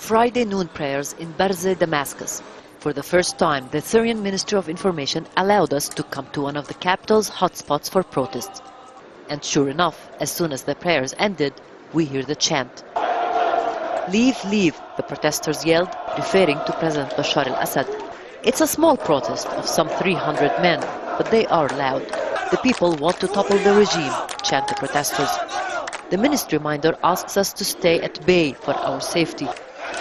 Friday noon prayers in برزة, Damascus. For the first time, the Syrian Ministry of Information allowed us to come to one of the capital's hotspots for protests. And sure enough, as soon as the prayers ended, we hear the chant. "Leave, leave," the protesters yelled, referring to President Bashar al-Assad. It's a small protest of some 300 men, but they are loud. The people want to topple the regime, chant the protesters. The ministry minder asks us to stay at bay for our safety.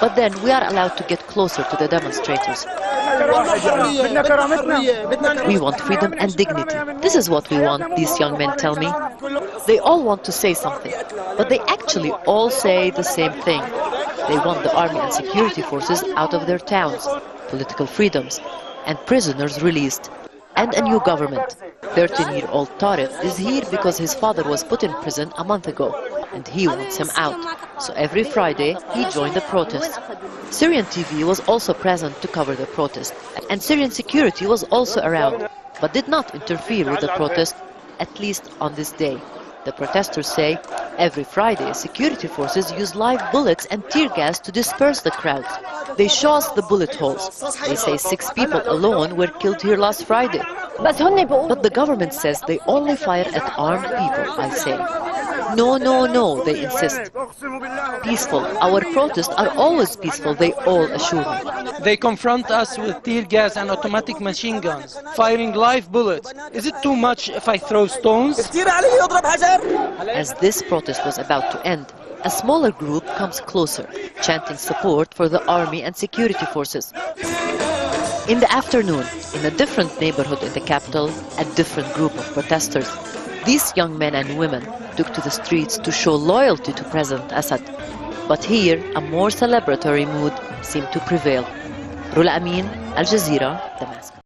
But then we are allowed to get closer to the demonstrators. We want freedom and dignity. This is what we want, these young men tell me. They all want to say something, but they actually all say the same thing. They want the army and security forces out of their towns, political freedoms, and prisoners released, and a new government. 13-year-old Tariq is here because his father was put in prison a month ago, and he wants him out. So every Friday, he joined the protest. Syrian TV was also present to cover the protest, and Syrian security was also around, but did not interfere with the protest, at least on this day. The protesters say every Friday, security forces use live bullets and tear gas to disperse the crowds. They show us the bullet holes. They say 6 people alone were killed here last Friday. But the government says they only fire at armed people, I say. No, no, no, they insist. Peaceful. Our protests are always peaceful, they all assure me. They confront us with tear gas and automatic machine guns, firing live bullets. Is it too much if I throw stones? As this protest was about to end, a smaller group comes closer, chanting support for the army and security forces. In the afternoon, in a different neighborhood in the capital, a different group of protesters. These young men and women took to the streets to show loyalty to President Assad. But here, a more celebratory mood seemed to prevail. Rula Amin, Al Jazeera, Damascus.